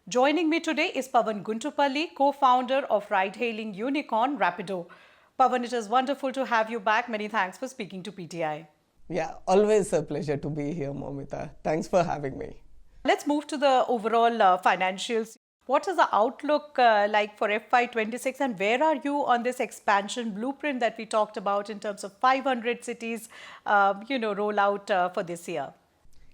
Joining me today is Pavan Guntupalli, co-founder of ride-hailing unicorn Rapido. Pavan, it is wonderful to have you back. Many thanks for speaking to PTI. Yeah, always a pleasure to be here, Momita. Thanks for having me. Let's move to the overall financials. What is the outlook like for FY26 and where are you on this expansion blueprint that we talked about in terms of 500 cities, rollout for this year?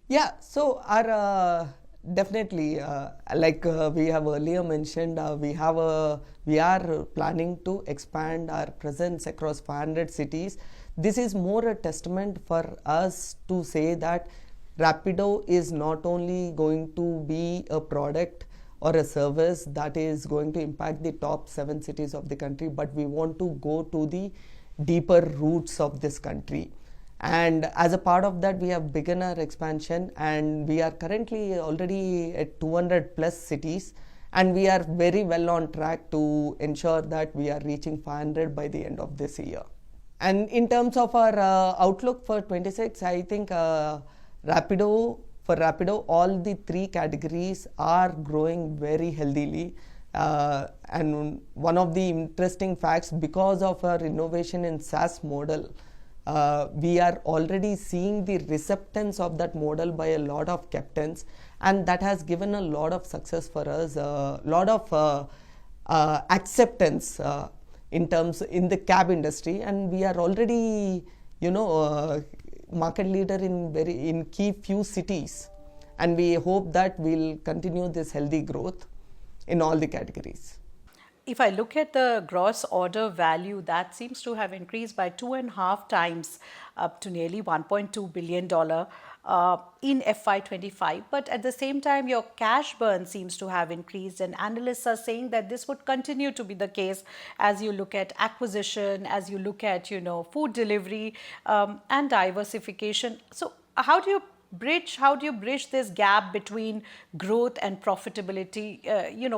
Yeah, so our definitely we have earlier mentioned, we are planning to expand our presence across 500 cities. This is more a testament for us to say that Rapido is not only going to be a product or a service that is going to impact the top 7 cities of the country, but we want to go to the deeper roots of this country. And as a part of that, we have begun our expansion, and we are currently already at 200 plus cities, and we are very well on track to ensure that we are reaching 500 by the end of this year. And in terms of our outlook for 26, I think Rapido, all the 3 categories are growing very healthily. And one of the interesting facts, because of our innovation in SaaS model, we are already seeing the receptance of that model by a lot of captains, and that has given a lot of success for us, a lot of acceptance in the cab industry, and we are already market leader in key few cities, and we hope that we'll continue this healthy growth in all the categories. If I look at the gross order value, that seems to have increased by 2.5 times up to nearly $1.2 billion in FY25. But at the same time, your cash burn seems to have increased, and analysts are saying that this would continue to be the case as you look at acquisition, as you look at, food delivery and diversification. So how do you bridge this gap between growth and profitability?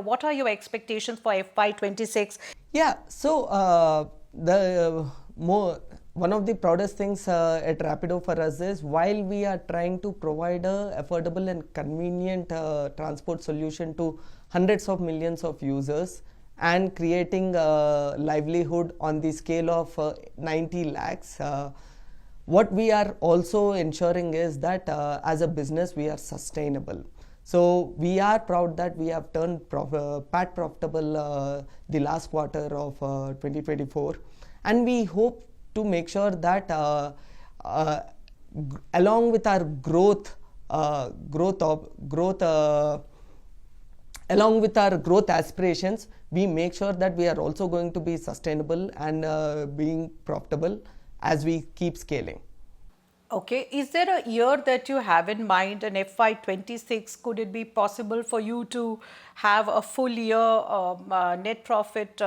What are your expectations for FY26? Yeah, so one of the proudest things at Rapido for us is, while we are trying to provide a affordable and convenient transport solution to hundreds of millions of users and creating livelihood on the scale of 90 lakhs, what we are also ensuring is that as a business we are sustainable. So we are proud that we have turned PAT profitable the last quarter of 2024, and we hope to make sure that along with our along with our growth aspirations, we make sure that we are also going to be sustainable and being profitable as we keep scaling. Okay, is there a year that you have in mind, an FY26? Could it be possible for you to have a full year net profit?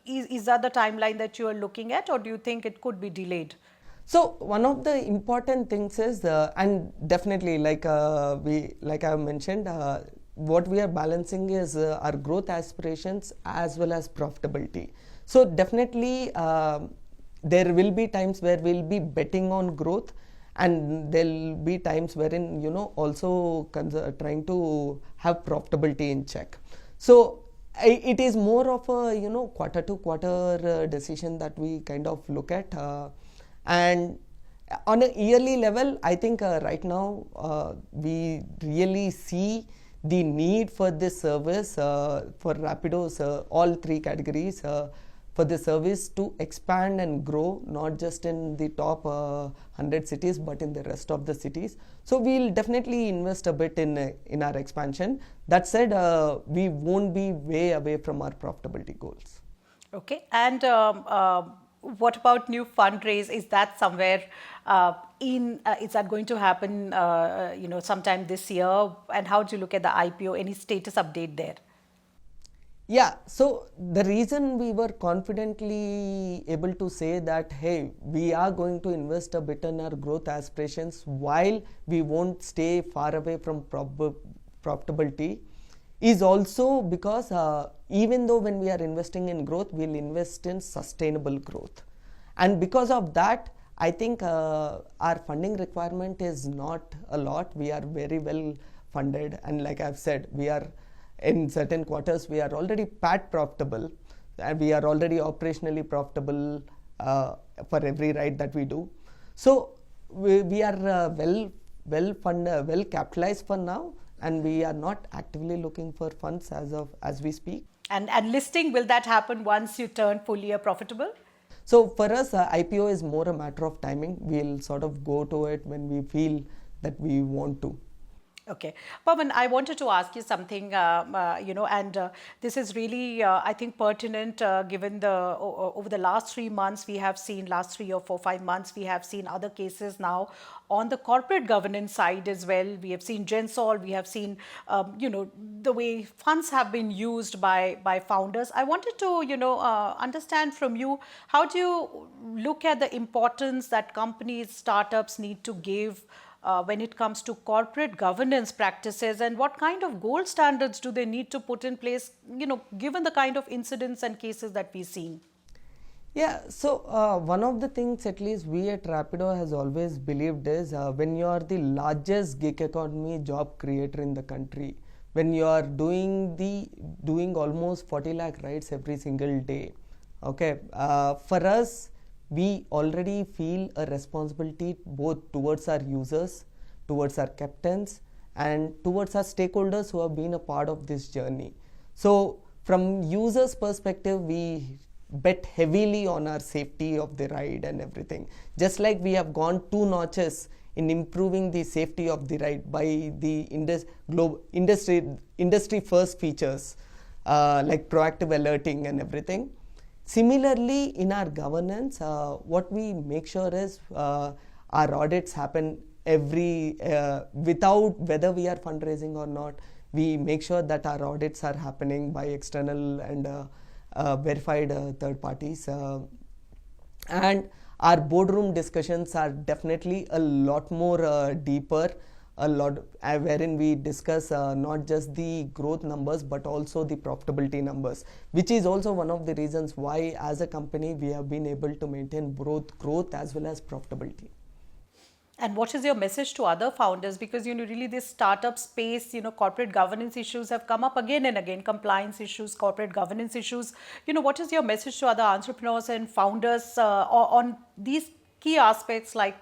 Is that the timeline that you are looking at, or do you think it could be delayed? So one of the important things is, and definitely like I mentioned, what we are balancing is our growth aspirations as well as profitability. So definitely there will be times where we'll be betting on growth, and there'll be times wherein also trying to have profitability in check. So it is more of a quarter to quarter decision that we kind of look at, and on a yearly level, I think right now we really see the need for this service for Rapido's all 3 categories, for the service to expand and grow, not just in the top 100 cities, but in the rest of the cities. So we'll definitely invest a bit in our expansion. That said, we won't be way away from our profitability goals. Okay, and what about new fundraise? Is that somewhere is that going to happen, sometime this year? And how do you look at the IPO? Any status update there? Yeah, so the reason we were confidently able to say that, hey, we are going to invest a bit in our growth aspirations while we won't stay far away from profitability is also because even though when we are investing in growth, we'll invest in sustainable growth. And because of that, I think our funding requirement is not a lot. We are very well funded, and like I've said, we are in certain quarters we are already PAT profitable, and we are already operationally profitable for every ride that we do. So we are well capitalized for now, and we are not actively looking for funds as we speak. And listing, will that happen once you turn full year profitable? So for us, IPO is more a matter of timing. We'll sort of go to it when we feel that we want to. Okay. Pavan, I wanted to ask you something, and this is really, I think, pertinent given over the last 3 months, last 3 or 4, 5 months, we have seen other cases now on the corporate governance side as well. We have seen Gensol, we have seen, the way funds have been used by founders. I wanted to, understand from you, how do you look at the importance that companies, startups need to give when it comes to corporate governance practices, and what kind of gold standards do they need to put in place, given the kind of incidents and cases that we've seen? Yeah, so one of the things at least we at Rapido has always believed is when you are the largest gig economy job creator in the country, when you are doing almost 40 lakh rides every single day, okay, for us, we already feel a responsibility both towards our users, towards our captains, and towards our stakeholders who have been a part of this journey. So from users' perspective, we bet heavily on our safety of the ride and everything. Just like we have gone 2 notches in improving the safety of the ride by the industry first features like proactive alerting and everything. Similarly, in our governance, what we make sure is our audits happen without whether we are fundraising or not. We make sure that our audits are happening by external and verified third parties. And our boardroom discussions are definitely a lot more deeper, wherein we discuss not just the growth numbers but also the profitability numbers, which is also one of the reasons why as a company we have been able to maintain growth as well as profitability. And what is your message to other founders? Because, really this startup space, corporate governance issues have come up again and again, compliance issues, corporate governance issues. What is your message to other entrepreneurs and founders on these key aspects like,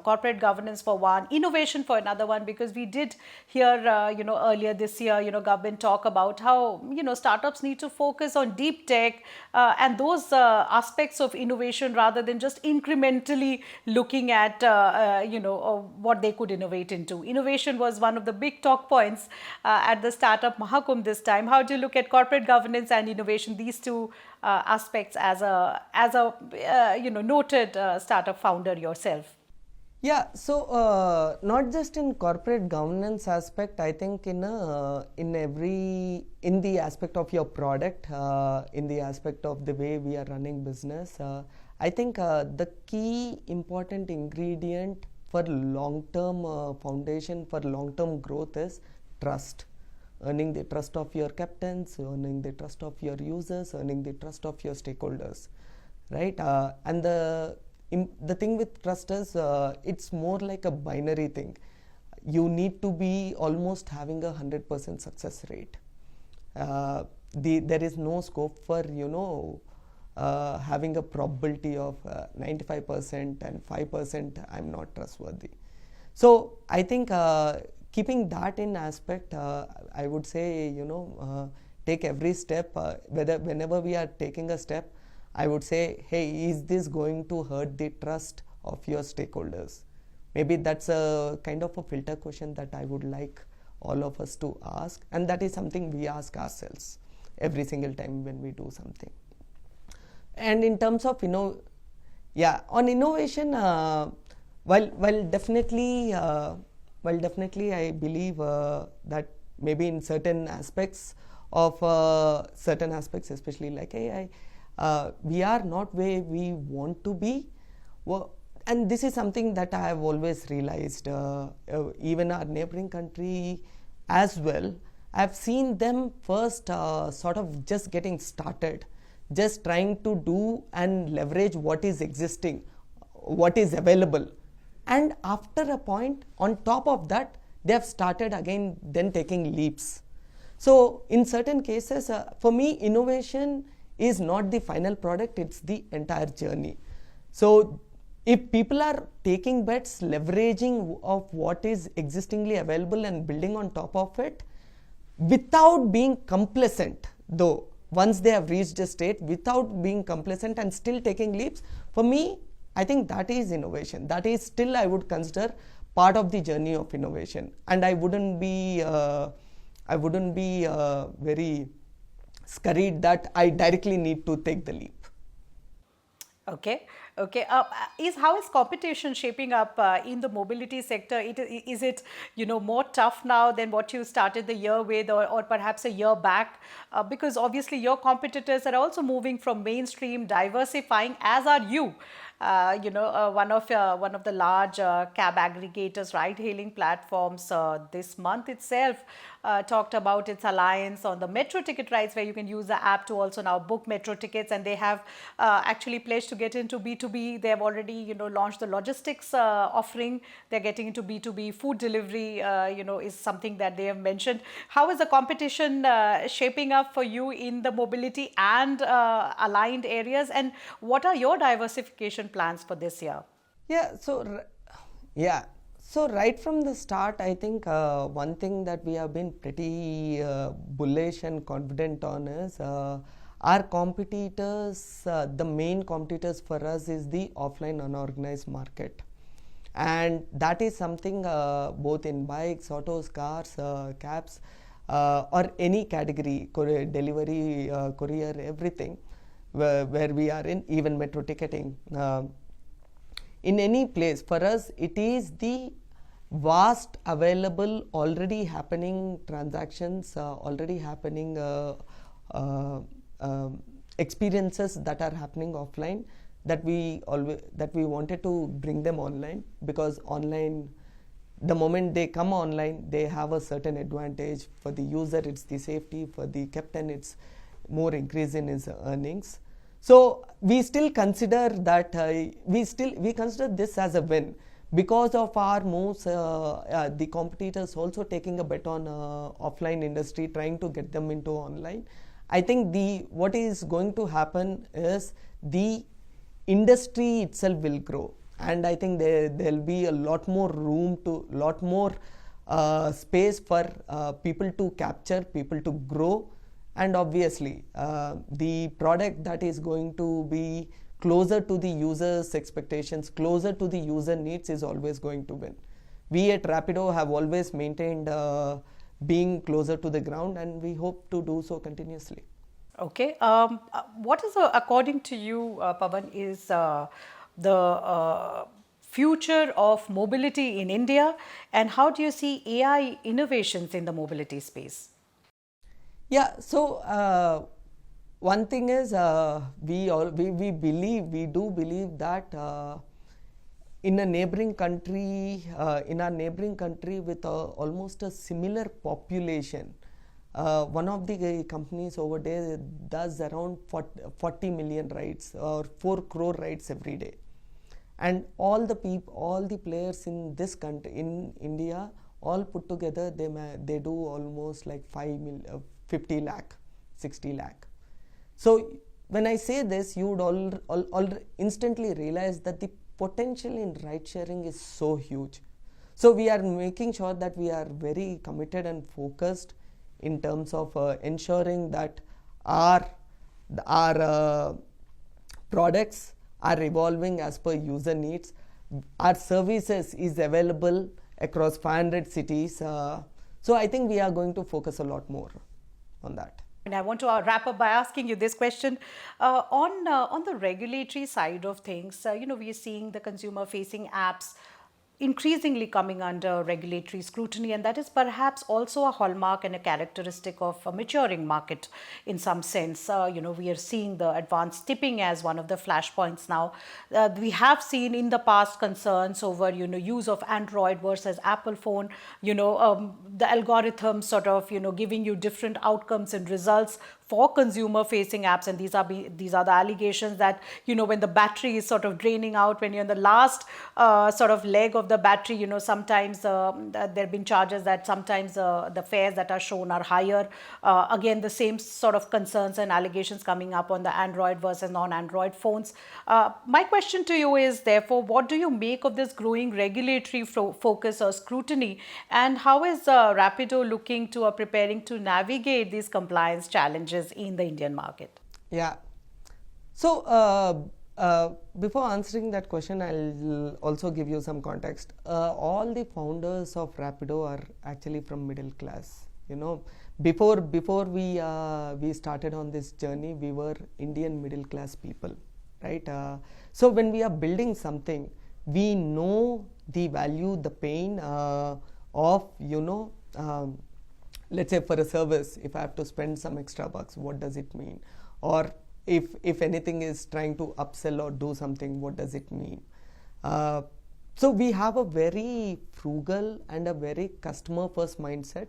corporate governance for one, innovation for another one? Because we did hear, earlier this year, government talk about how, startups need to focus on deep tech and those aspects of innovation rather than just incrementally looking at, what they could innovate into. Innovation was one of the big talk points at the Startup Mahakumbh this time. How do you look at corporate governance and innovation, these two aspects as a noted startup founder yourself? Yeah, so not just in corporate governance aspect, I think in the aspect of your product, in the aspect of the way we are running business, I think the key important ingredient for long-term foundation, for long-term growth is trust. Earning the trust of your captains, earning the trust of your users, earning the trust of your stakeholders, right? And the thing with trust is it's more like a binary thing. You need to be almost having 100% success rate. There is no scope for having a probability of 95% and 5% I'm not trustworthy. So I think keeping that in aspect, I would say take every step. Whenever we are taking a step, I would say, hey, is this going to hurt the trust of your stakeholders? Maybe that's a kind of a filter question that I would like all of us to ask, and that is something we ask ourselves every single time when we do something. And in terms of on innovation, while definitely I believe that maybe in certain aspects, especially like AI, we are not where we want to be. And this is something that I have always realized, even our neighboring country as well. I've seen them first sort of just getting started, just trying to do and leverage what is existing, what is available. And after a point, on top of that, they have started again then taking leaps. So in certain cases, for me, innovation is not the final product, it's the entire journey. So if people are taking bets, leveraging of what is existingly available and building on top of it, without being complacent, though, once they have reached a state, without being complacent and still taking leaps, for me, I think that is innovation. That is still, I would consider, part of the journey of innovation. And I wouldn't be very scurried that I directly need to take the leap. Okay, okay. How is competition shaping up in the mobility sector? Is it more tough now than what you started the year with, or perhaps a year back? Because obviously your competitors are also moving from mainstream, diversifying, as are you. One of the large cab aggregators, ride-hailing platforms, this month itself talked about its alliance on the metro ticket rides, where you can use the app to also now book metro tickets, and they have actually pledged to get into B2B. They have already launched the logistics offering. They're getting into B2B. Food delivery is something that they have mentioned. How is the competition shaping up for you in the mobility and aligned areas, and what are your diversification plans for this year? Yeah, yeah. So right from the start, I think one thing that we have been pretty bullish and confident on is our competitors, the main competitors for us is the offline unorganized market. And that is something both in bikes, autos, cars, cabs, or any category, delivery, courier, everything, where we are in, even metro ticketing. In any place, for us, it is the vast available, already happening transactions, already happening experiences that are happening offline, that we wanted to bring them online, because online, the moment they come online, they have a certain advantage. For the user, it's the safety. For the captain, it's more increase in his earnings. So we still consider that we consider this as a win. Because of our moves, the competitors also taking a bet on offline industry, trying to get them into online. I think what is going to happen is the industry itself will grow, and I think there'll be a lot more space for people to capture, people to grow, and obviously the product that is going to be closer to the user's expectations, closer to the user needs, is always going to win. We at Rapido have always maintained being closer to the ground, and we hope to do so continuously. Okay. What is, according to you, Pavan, is the future of mobility in India, and how do you see AI innovations in the mobility space? Yeah, so one thing is we do believe that in our neighboring country with almost a similar population, one of the companies over there does around 40 million rides, or 4 crore rides every day, and all the players in this country, in India, all put together, they do almost like 50 lakh, 60 lakh. So when I say this, you would all instantly realize that the potential in ride sharing is so huge. So we are making sure that we are very committed and focused in terms of ensuring that our products are evolving as per user needs. Our services is available across 500 cities. So I think we are going to focus a lot more on that. And I want to wrap up by asking you this question. On the regulatory side of things, we are seeing the consumer-facing apps increasingly coming under regulatory scrutiny, and that is perhaps also a hallmark and a characteristic of a maturing market in some sense. We are seeing the advanced tipping as one of the flashpoints now. We have seen in the past concerns over use of Android versus Apple phone, the algorithms sort of giving you different outcomes and results for consumer facing apps, and these are the allegations that when the battery is sort of draining out, when you're in the last sort of leg of the battery, sometimes there have been charges that sometimes the fares that are shown are higher. Again, the same sort of concerns and allegations coming up on the Android versus non-Android phones. My question to you is, therefore, what do you make of this growing regulatory focus or scrutiny, and how is Rapido looking to or preparing to navigate these compliance challenges in the Indian market? Yeah. So, before answering that question, I'll also give you some context. All the founders of Rapido are actually from middle class. Before we started on this journey, we were Indian middle class people, right? So when we are building something, we know the value, the pain of let's say for a service, if I have to spend some extra bucks, what does it mean? Or if anything is trying to upsell or do something, what does it mean? So we have a very frugal and a very customer first mindset,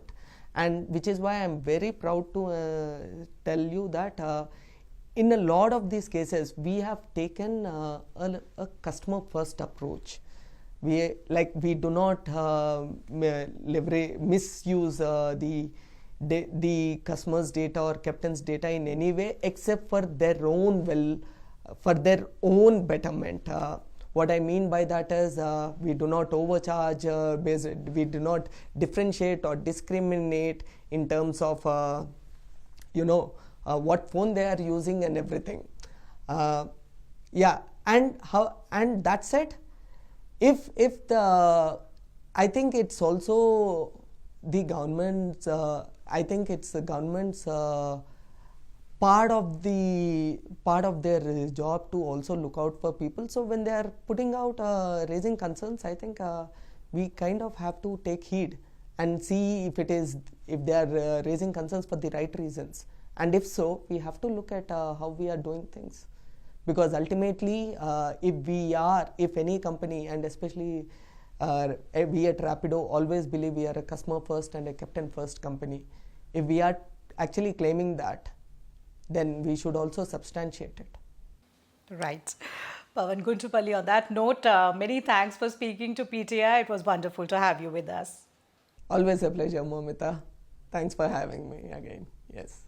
and which is why I'm very proud to tell you that in a lot of these cases we have taken a customer first approach. We do not misuse the customer's data or captain's data in any way except for their own betterment. What I mean by that is we do not overcharge, we do not differentiate or discriminate in terms of what phone they are using and everything. And that said, I think it's also the government's. I think it's the government's part of their job to also look out for people. So when they are putting out raising concerns, I think we kind of have to take heed and see if they are raising concerns for the right reasons, and if so, we have to look at how we are doing things, because ultimately, if any company, and especially we at Rapido always believe we are a customer first and a captain first company. If we are actually claiming that, then we should also substantiate it. Right. Pavan Guntupalli, on that note, many thanks for speaking to PTI. It was wonderful to have you with us. Always a pleasure, Momita. Thanks for having me again. Yes.